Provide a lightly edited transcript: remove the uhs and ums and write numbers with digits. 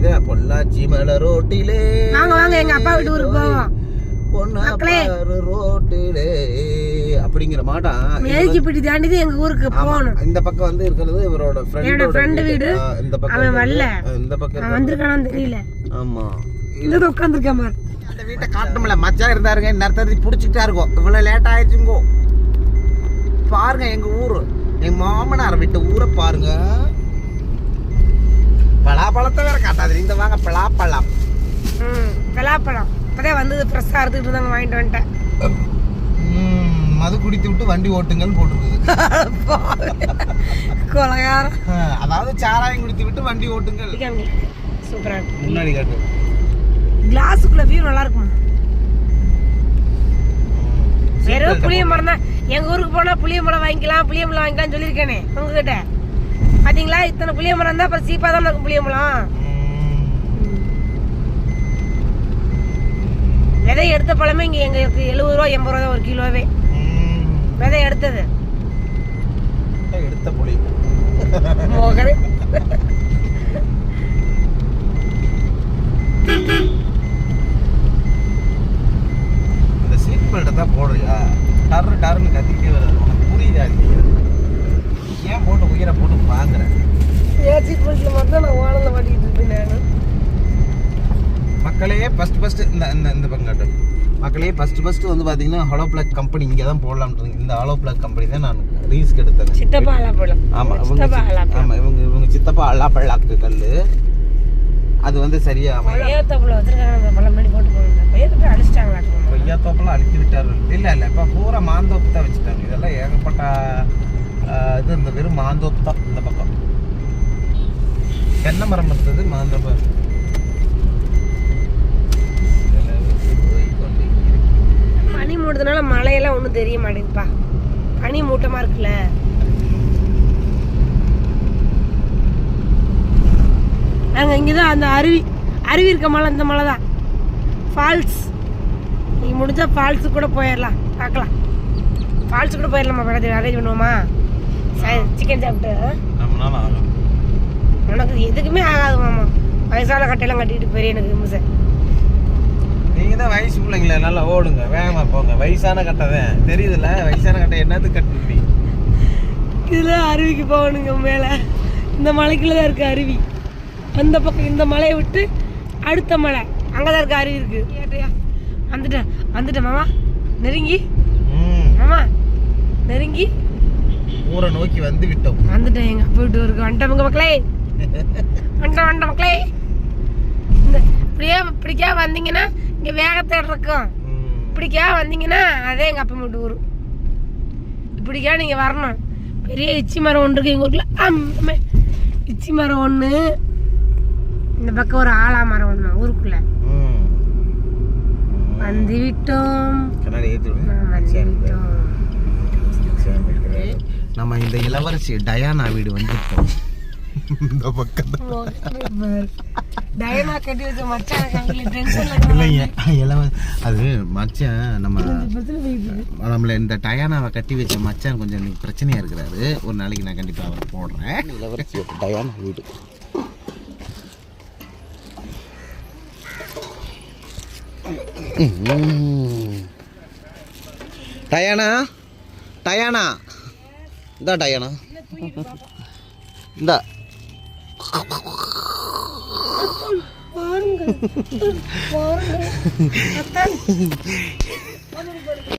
ரோட்டில பொள்ளாச்சி மலை ரோட்டிலே வாங்க எங்க அப்பா வீட்டு ஊருக்கு போவோம். ரோட்டிலே அப்படிங்கிற மாட்டான். மேஜிப்பட்டி தாண்டி எங்க ஊருக்கு போகணும். இந்த பக்கம் வந்து இருக்கிறது இவரோட ஃப்ரெண்ட் வீடு. இந்த பக்கம் அவன் வரல, இந்த பக்கம் வந்திருக்கானு தெரியல. ஆமா, இந்த உட்காந்துருக்கேன் பாரு. அந்த வீட்டை காட்டணும்ல. மச்சான் இருந்தாருங்க, நேரத்தை பிடிச்சிட்டா இருக்கும். இவ்வளவு லேட் ஆயிடுச்சுங்கோ. பாருங்க எங்க ஊரு, எங்க மாமனார் வீட்டு ஊரை பாருங்க. பலாப்பழத்தை வேற காட்டாது. இந்த வாங்க பலாப்பழம். பலாப்பழம் இப்பதான் வந்து ஃப்ரெஷ்ஷா அறுத்துட்டு இருந்தாங்க, வாங்கிட்டு வந்துட்டேன். மது குடித்து விட்டு வண்டி ஓட்டுங்கன்னு போட்டுருக்குது. கொலகாரம். அதாவது சாராயம் குடித்து விட்டு வண்டி ஓட்டுங்கள். சூப்பரா இருக்கு. முன்னாடி காட்டு. கிளாஸுக்குள்ள வியூ நல்லா இருக்குமா? வெறும் புளிய மரம் தான். எங்க ஊருக்கு போனா புளிய மரம் வாங்கிக்கலாம் சொல்லியிருக்கேனே உங்ககிட்ட. பாத்தீங்களா, இத்தனை புளிய மரம் தான். அப்புறம் சீப்பா தான் இருக்கும் புளிய மரம். விதை எடுத்த பழமே இங்க எங்க 70 ரூபா 80 ரூபா ஒரு கிலோவே. விதை எடுத்தது எடுத்த புளி. அந்த சீட் பெல்ட்டை தான் போடுறியா? டர்னு கத்திக்கிட்டே வருது. உனக்கு புரியுதா? ஏன் போட்டு உயிரை போட்டு வாங்குறேன்? ஏன் சீட் பெல்ட்ல மட்டும் நான் ஓனல மாட்டிக்கிட்டு இருப்பேன் நான். மக்களே ஃபர்ஸ்ட் இந்த பங்காட்டு மக்களே ஃபர்ஸ்ட் வந்து பாத்தீங்கன்னா ஹாலோ பிளாக் கம்பெனி இங்கே தான் போடலாம்னு. இந்த ஹாலோ பிளாக் கம்பெனி தான் நான் ரீல்ஸ்க்கு எடுத்தேன். சித்தப்பா ஆலாப்பழம். ஆமா, இவங்க சித்தப்பா ஆலாப்பழாக்கு கல்லு. அது வந்து சரியா கொய்யாத்தோப்புல வச்சிருக்காங்க. நம்ம பழம் பண்ணி போட்டு போறாங்க. கொய்யாத்தோப்புல அழிச்சிட்டாங்க. கொய்யாத்தோப்புல அழிச்சு விட்டாரு. இல்ல இப்ப பூரா மாந்தோப்பு தான் வச்சுட்டாங்க. இதெல்லாம் ஏகப்பட்ட இது. இந்த வெறும் மாந்தோப்பு தான் இந்த பக்கம். தென்னை மரம் இருந்தது, மாந்தோப்பு. பனி மூட்டதுனால மழையெல்லாம் ஒன்றும் தெரிய மாட்டேங்குதுப்பா. பனி மூட்டமா இருக்குல்ல. நாங்க இங்கதான் அந்த அருவி இருக்க மலை, இந்த மலை தான் ஃபால்ஸ். நீ முடிஞ்சா ஃபால்ஸு கூட போயிடலாம், பார்க்கலாம். ஃபால்ஸு கூட போயிடலாமா? பக்கத்தில் அரேஞ்ச் பண்ணுவோமா? சிக்கன் சாப்பிட்டு உனக்கு எதுக்குமே ஆகாது மாமா. வயசான கட்டையெல்லாம் கட்டிட்டு போயிரு. எனக்கு நிமிஷம் நீங்க தான் வயசு பிள்ளைங்கள நல்லா ஓடுங்க, வேகமா போங்க. வயசான கட்டை தான் தெரியுதுல்ல. வயசான கட்டை என்னது கட்டுப்பி. இதுல அருவிக்கு போகணுங்க. மேல இந்த மலைக்குள்ளதான் இருக்கு அருவி. அந்த பக்கம் இந்த மலையை விட்டு அடுத்த மலை அங்கதான் இருக்கு அருவி இருக்கு. வந்துட்டேன் மாமா. நெருங்கி மாமா நெருங்கி ஊரை நோக்கி வந்து விட்டோம். வந்துட்டேன். எங்க அப்பா வீட்டு இருக்கு. வந்துட்டோம் மக்களே. வந்துட்டோம் மக்களே. இந்த இப்படிக்கா வந்தீங்கன்னா இங்க வேகத்தேடு இருக்கும். இப்படிக்கா வந்தீங்கன்னா அதே எங்க அப்பா வீட்டு ஊரு. இப்படிக்கா நீங்க வரணும். பெரிய இச்சி மரம் ஒன்று இருக்கு எங்க ஊருக்குள்ள. இச்சி மரம் ஒண்ணு, இந்த பக்கம் ஒரு ஆலா மரம் ஒண்ணு ஊருக்குள்ள. வந்து விட்டோம். நம்ம இந்த இளவரசி டயானா வீடு வந்துட்டோம். இந்த பக்கம் டயானா கட்டி வச்ச மச்சான் அது மச்சான். நம்மள இந்த டயானாவை கட்டி வச்ச மச்சான் கொஞ்சம் பிரச்சனையா இருக்கிறாரு. ஒரு நாளைக்கு நான் கண்டிப்பா அவரை போடுறேன். இளவரசி டயானா வீடு. டயானா இந்த டயானா இந்த